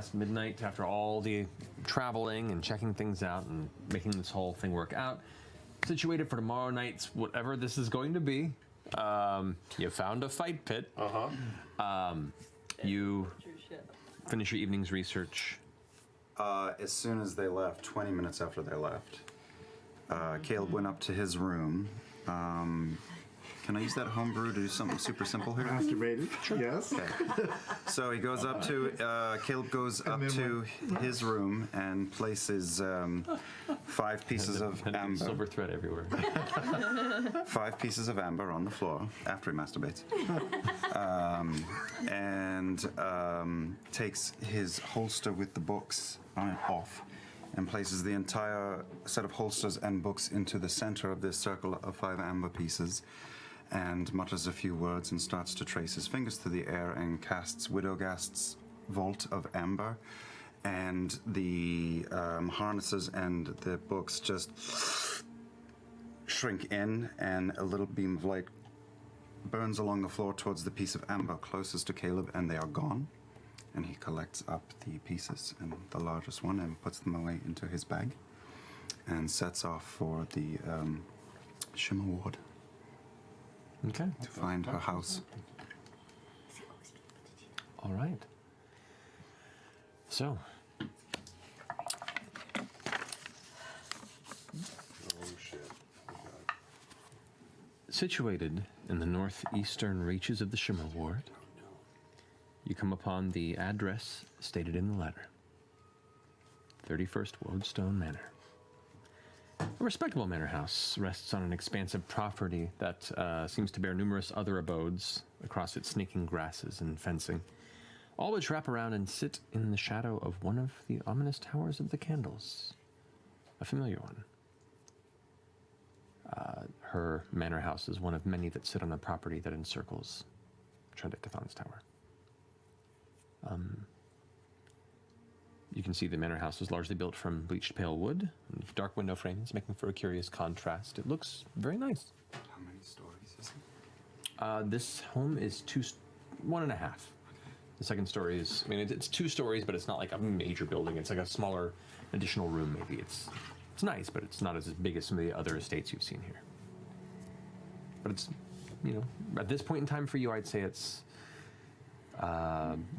past midnight after all the traveling and checking things out and making this whole thing work out. Situated for tomorrow night's whatever this is going to be. You found a fight pit. You finish your evening's research. As soon as they left, 20 minutes after they left, Caleb went up to his room. Can I use that homebrew to do something super simple here? Masturbated? Sure. Yes. Okay. So he goes up to, Caleb goes up to his room and places 5 pieces of amber. Silver thread everywhere. 5 pieces of amber on the floor after he masturbates. And takes his holster with the books off and places the entire set of holsters and books into the center of this circle of 5 amber pieces, and mutters a few words and starts to trace his fingers through the air and casts Widowgast's Vault of Amber, and the harnesses and the books just shrink in, and a little beam of light burns along the floor towards the piece of amber closest to Caleb, and they are gone. And he collects up the pieces and the largest one and puts them away into his bag and sets off for the Shimmer Ward. Okay. To find her house. All right. So. Oh, shit. Situated in the northeastern reaches of the Shimmer Ward, you come upon the address stated in the letter. 31st Woadstone Manor. A respectable manor house rests on an expansive property that seems to bear numerous other abodes across its snaking grasses and fencing, all which wrap around and sit in the shadow of one of the ominous towers of the Candles, a familiar one. Her manor house is one of many that sit on the property that encircles Trendictathon's tower. You can see the manor house is largely built from bleached pale wood, and dark window frames, making for a curious contrast. It looks very nice. How many stories is it? This home is 1.5. The second story is, it's 2 stories, but it's not like a major building. It's like a smaller additional room, maybe. It's nice, but it's not as big as some of the other estates you've seen here. But it's, at this point in time for you, I'd say it's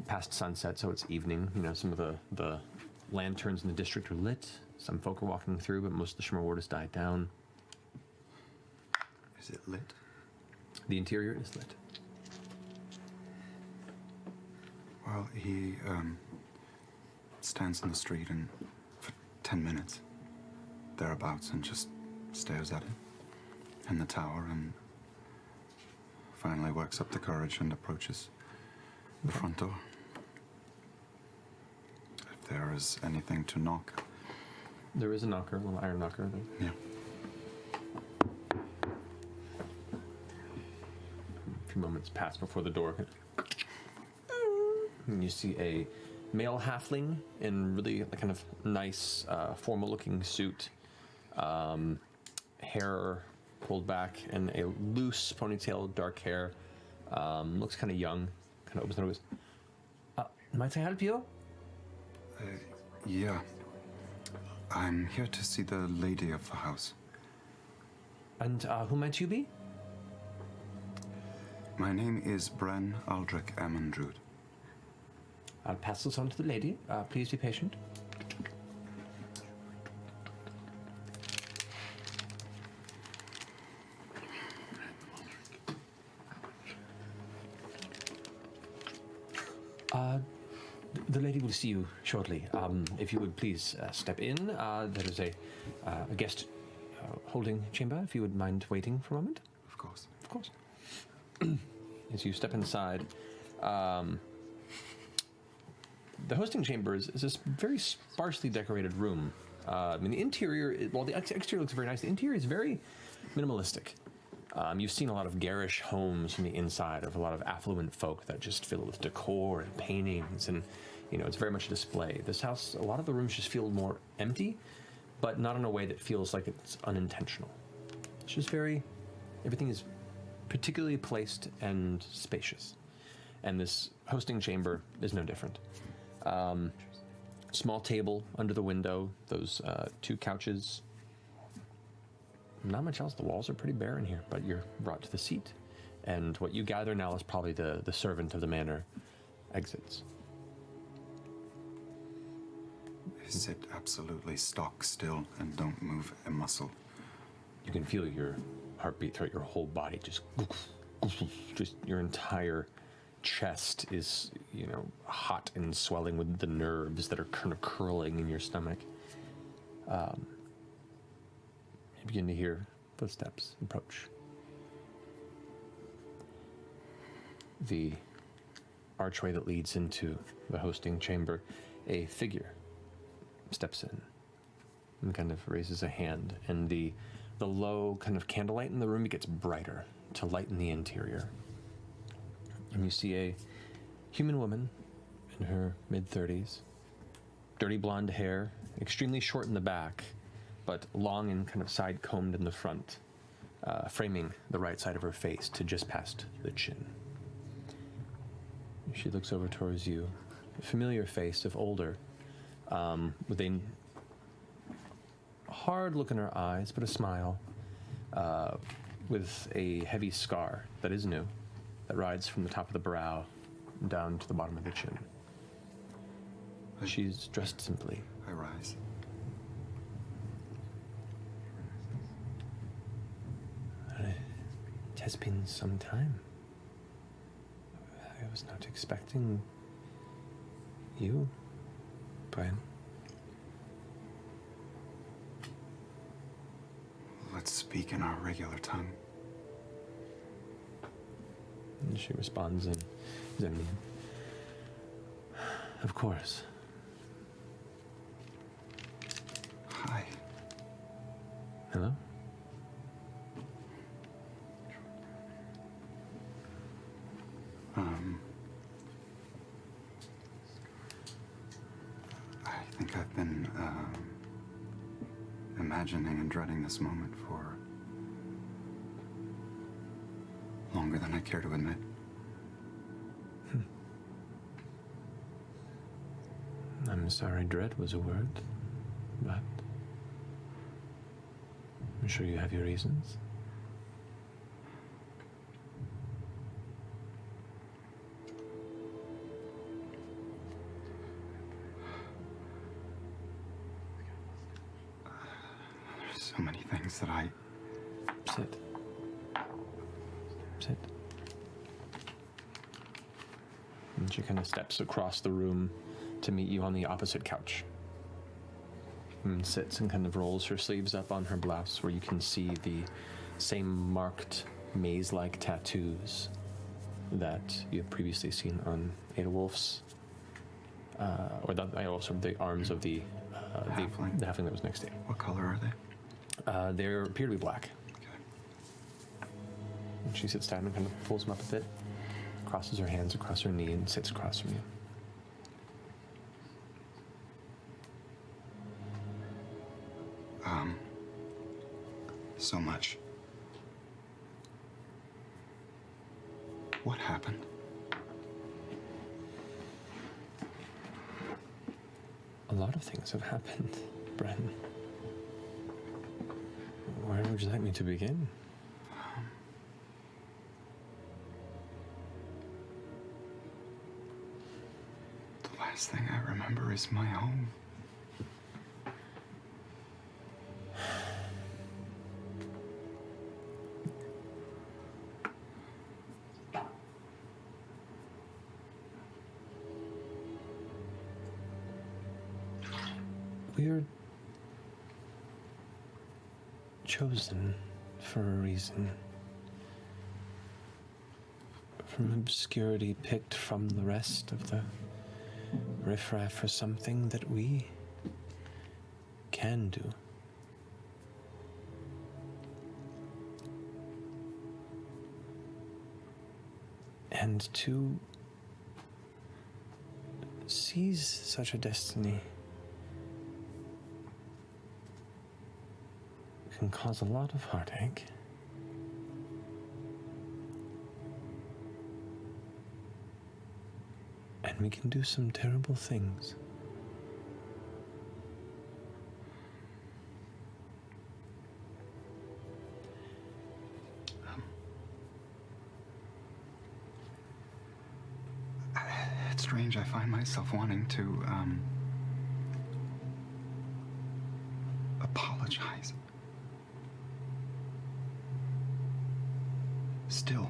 past sunset, so it's evening. Some of the lanterns in the district are lit. Some folk are walking through, but most of the Shimmer Ward has died down. Is it lit? The interior is lit. Well, he stands in the street and for 10 minutes, thereabouts, and just stares at it and the tower, and finally works up the courage and approaches the front door. If there is anything to knock. There is a knocker, a little iron knocker. Yeah. A few moments pass before the door. And you see a male halfling in really kind of nice, formal-looking suit, hair pulled back, and a loose ponytail, dark hair. Looks kind of young. Kind of opens the door and goes, might I help you? Yeah. I'm here to see the lady of the house. And who might you be? My name is Bren Aldrich Amandrud. I'll pass this on to the lady. Please be patient. The lady will see you shortly. If you would please step in. There is a guest holding chamber, if you would mind waiting for a moment. Of course. Of course. As you step inside, the hosting chamber is this very sparsely decorated room. The interior, while the exterior looks very nice, the interior is very minimalistic. You've seen a lot of garish homes from the inside of a lot of affluent folk that just fill with decor and paintings, and it's very much a display. This house, a lot of the rooms just feel more empty, but not in a way that feels like it's unintentional. It's just everything is particularly placed and spacious. And this hosting chamber is no different. Small table under the window, those 2 couches. Not much else. The walls are pretty bare in here, but you're brought to the seat. And what you gather now is probably the servant of the manor exits. I sit absolutely stock still and don't move a muscle. You can feel your heartbeat throughout your whole body, just your entire chest is, hot and swelling with the nerves that are kind of curling in your stomach. You begin to hear footsteps approach. The archway that leads into the hosting chamber, a figure steps in and kind of raises a hand, and the low kind of candlelight in the room gets brighter to lighten the interior. And you see a human woman in her mid-30s, dirty blonde hair, extremely short in the back, but long and kind of side-combed in the front, framing the right side of her face to just past the chin. She looks over towards you, a familiar face, if older, with a hard look in her eyes, but a smile, with a heavy scar that is new, that rides from the top of the brow down to the bottom of the chin. She's dressed simply. I rise. It has been some time. I was not expecting you, Brian. Let's speak in our regular tongue. And she responds in Zemnian. Of course. Hi. Hello? I think I've been imagining and dreading this moment for longer than I care to admit. I'm sorry dread was a word, but I'm sure you have your reasons. There's so many things that I... Sit. Sit. And she kind of steps across the room to meet you on the opposite couch. And sits and kind of rolls her sleeves up on her blouse, where you can see the same marked maze-like tattoos that you have previously seen on Aedawulf's, or the arms of the halfling. The halfling that was next to you. What color are they? They appear to be black. Okay. And she sits down and kind of pulls them up a bit, crosses her hands across her knee, and sits across from you. So much. What happened? A lot of things have happened, Bren. Where would you like me to begin? The last thing I remember is my home. We're chosen for a reason. From obscurity picked from the rest of the riffraff for something that we can do. And to seize such a destiny can cause a lot of heartache. And we can do some terrible things. It's strange, I find myself wanting to, apologize. Still,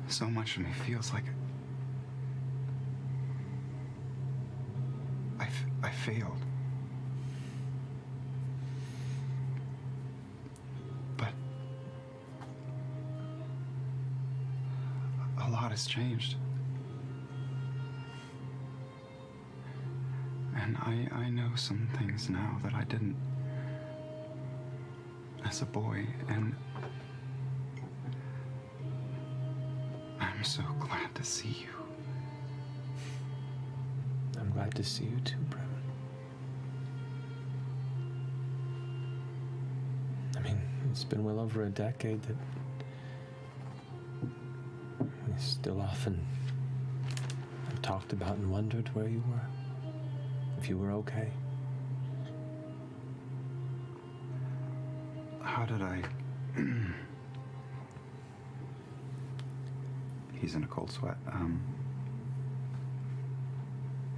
so much of me feels like I failed. But a lot has changed. And I know some things now that I didn't as a boy, and I'm so glad to see you. I'm glad to see you too, Brevin. I mean, it's been well over a decade that we still often have talked about and wondered where you were, if you were okay. How did I... He's in a cold sweat.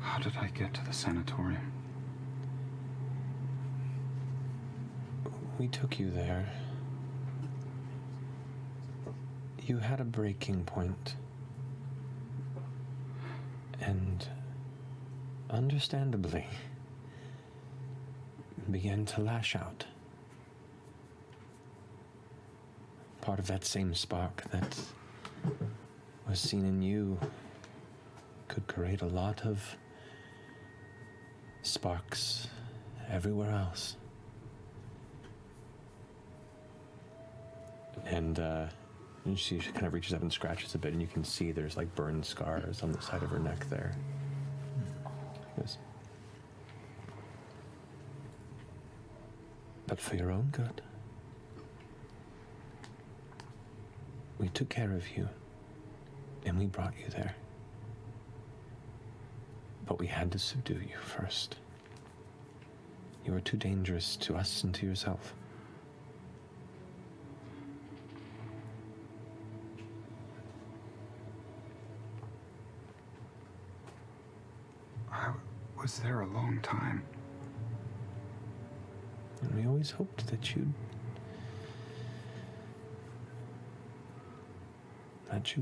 How did I get to the sanatorium? We took you there. You had a breaking point. And understandably, began to lash out. Part of that same spark that was seen in you could create a lot of sparks everywhere else. And she kind of reaches up and scratches a bit, and you can see there's like burn scars on the side of her neck there. Yes. But for your own good, we took care of you, and we brought you there. But we had to subdue you first. You were too dangerous to us and to yourself. I was there a long time. And we always hoped that you'd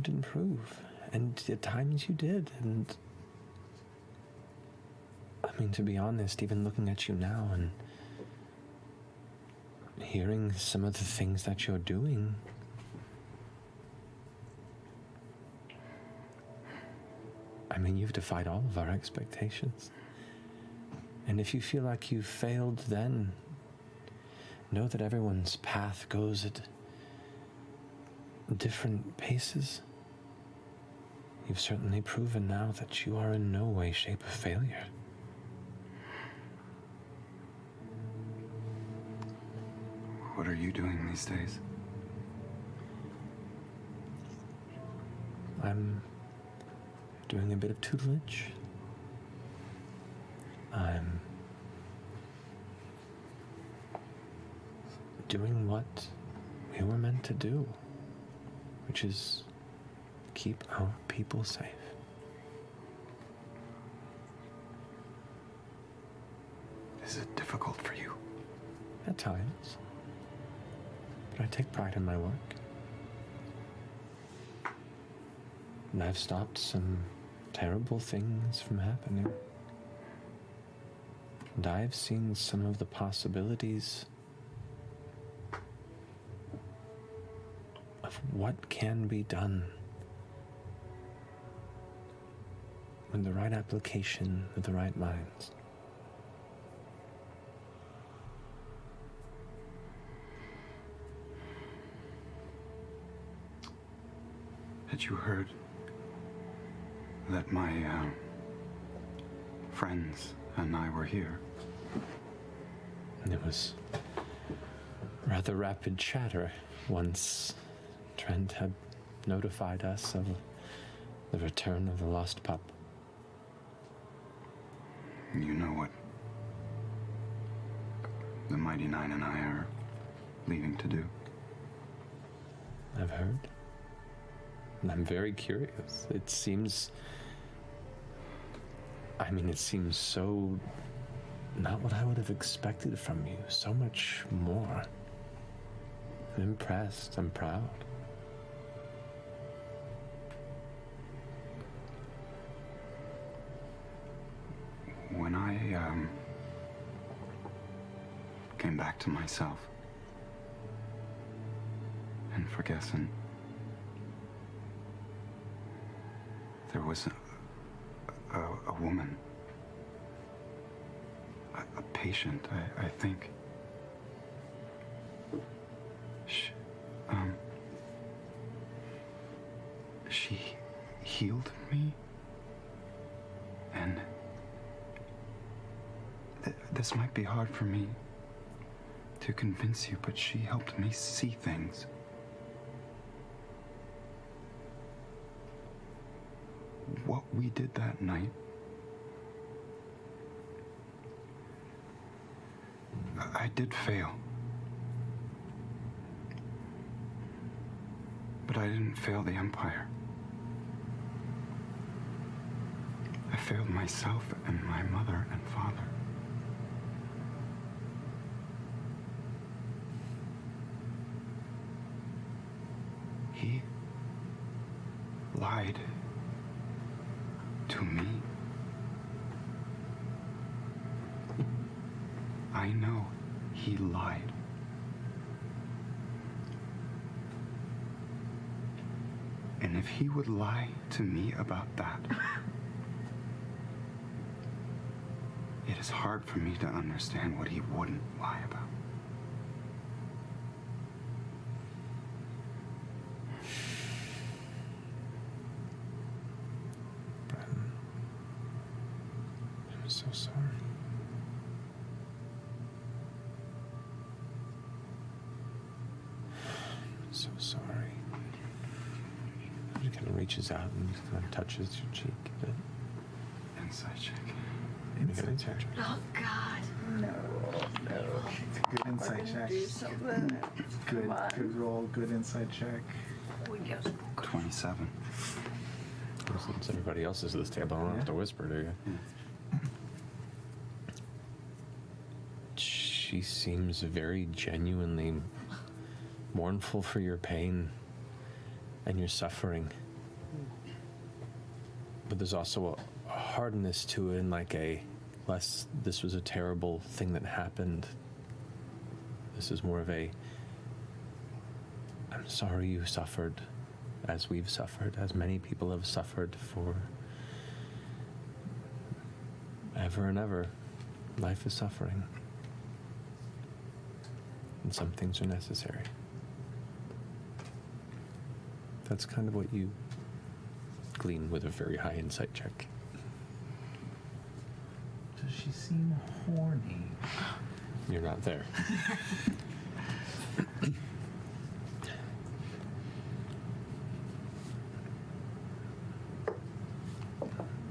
improve. And at times you did. And I mean, to be honest, even looking at you now and hearing some of the things that you're doing, I mean, you've defied all of our expectations. And if you feel like you failed then, know that everyone's path goes at different paces. You've certainly proven now that you are in no way, shape, a failure. What are you doing these days? I'm doing a bit of tutelage. I'm doing what we were meant to do, which is keep our people safe. Is it difficult for you? At times. But I take pride in my work. And I've stopped some terrible things from happening. And I've seen some of the possibilities of what can be done with the right application, with the right minds. Had you heard that my friends and I were here? And it was rather rapid chatter once Trent had notified us of The return of the lost pup. You know what the Mighty Nine and I are leaving to do? I've heard. And I'm very curious. It seems... it seems so... not what I would have expected from you. So much more. I'm impressed. I'm proud. When I came back to myself and Forgessen, there was a woman, a patient, I think. She healed me, and this might be hard for me to convince you, but she helped me see things. What we did that night, I did fail. But I didn't fail the Empire. I failed myself and my mother and father. He lied to me. I know he lied. And if he would lie to me about that, it is hard for me to understand what he wouldn't lie about. I'm so sorry. I'm so sorry. He kind of reaches out and just kind of touches your cheek a bit. Insight check. Insight check. Oh, God. No. It's a good insight check. Do something. Good, good roll. Good insight check. Oh, yes. 27. Since everybody else is at this table, I don't have to whisper, do you? Yeah. She seems very genuinely mournful for your pain and your suffering. But there's also a hardness to it, and like this was a terrible thing that happened. This is more of a, I'm sorry you suffered as we've suffered, as many people have suffered for ever and ever. Life is suffering. And some things are necessary. That's kind of what you glean with a very high insight check. Does she seem horny? You're not there.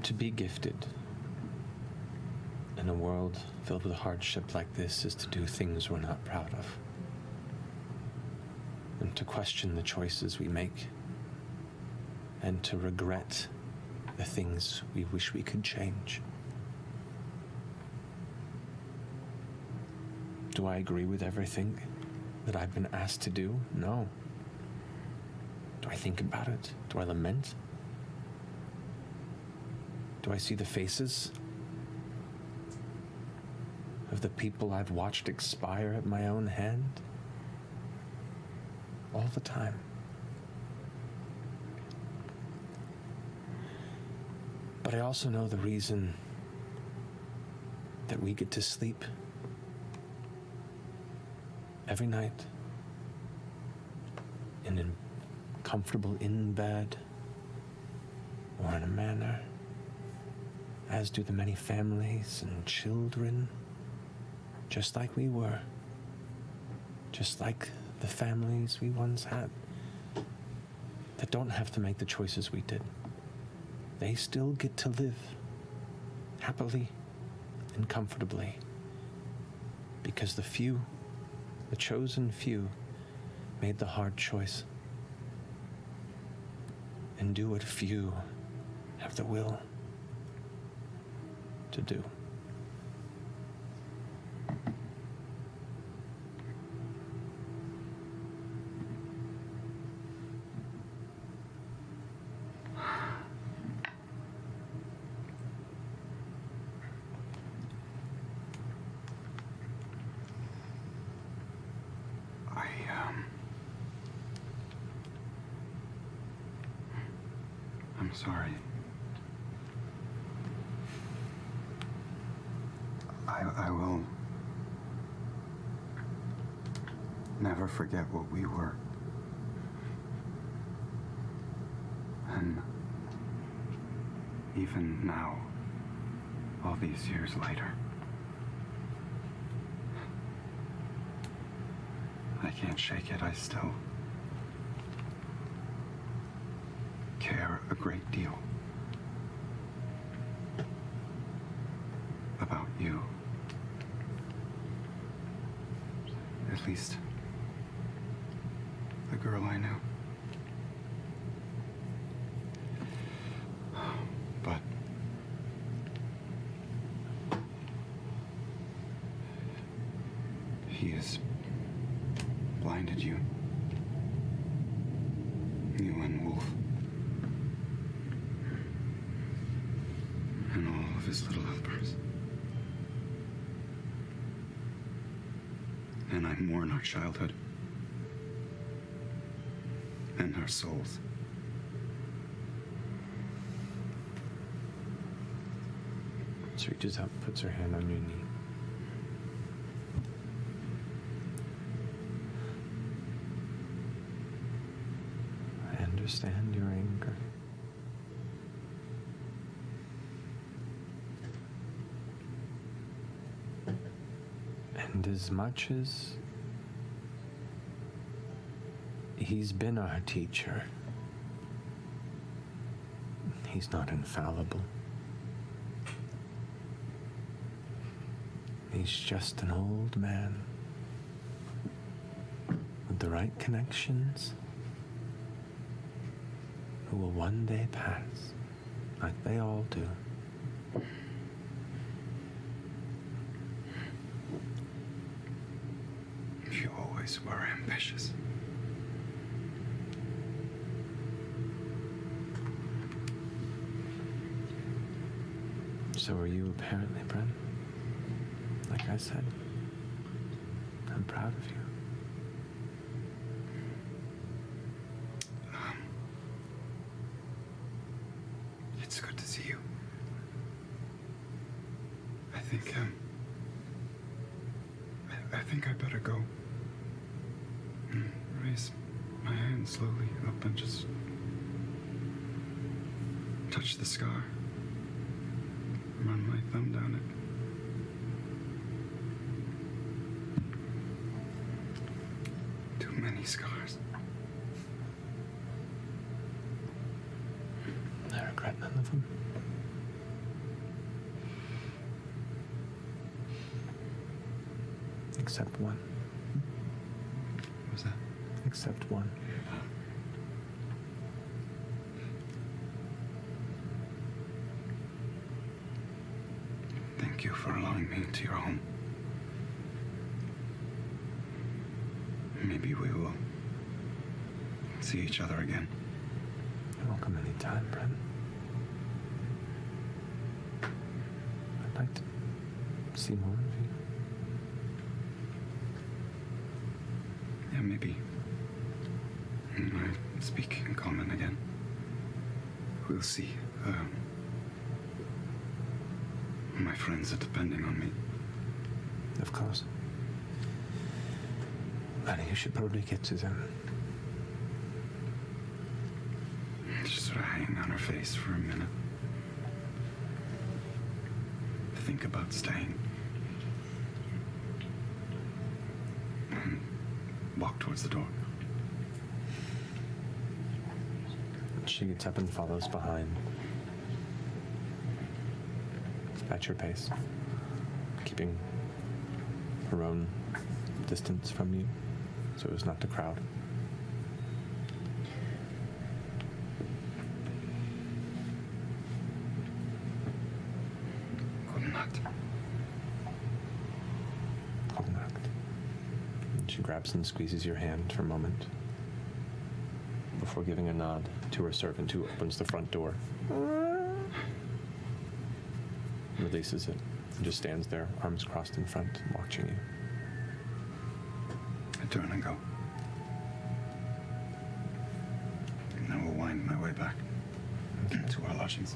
To be gifted in a world filled with hardship like this is to do things we're not proud of. And to question the choices we make. And to regret the things we wish we could change. Do I agree with everything that I've been asked to do? No. Do I think about it? Do I lament? Do I see the faces of the people I've watched expire at my own hand? All the time. But I also know the reason that we get to sleep every night in a comfortable in bed or in a manor, as do the many families and children, just like we were, just like the families we once had, that don't have to make the choices we did. they still get to live happily and comfortably because the few, the chosen few, made the hard choice and do what few have the will to do. I'm sorry. I will never forget what we were. And even now, all these years later, I can't shake it. I still care a great deal about you. At least the girl I knew. But he has blinded you. You and Wolf. And all of his little helpers. And I mourn our childhood. And our souls. She reaches out and puts her hand on your knee. I understand your anger. And as much as he's been our teacher, he's not infallible. He's just an old man with the right connections who will one day pass, like they all do. You always were ambitious. So are you, apparently, Bren. Like I said, I'm proud of you. It's good to see you. I think I better go. Raise my hand slowly up and just touch the scar. Run my thumb down it. Too many scars. I regret none of them. Except one. What was that? Except one. Thank you for allowing me into your home. Maybe we will see each other again. You're welcome anytime, Bren. I'd like to see more of you. Yeah, maybe. When I speak in common again, we'll see. My friends are depending on me. Of course. Honey, you should probably get to them. Just sort of hang on her face for a minute. Think about staying. And walk towards the door. She gets up and follows behind. at your pace, keeping her own distance from you so as not to crowd. Good night. Good night. And she grabs and squeezes your hand for a moment before giving a nod to her servant who opens the front door. Releases it and just stands there, arms crossed in front, watching you. I turn and go. And I will wind my way back to our lodgings.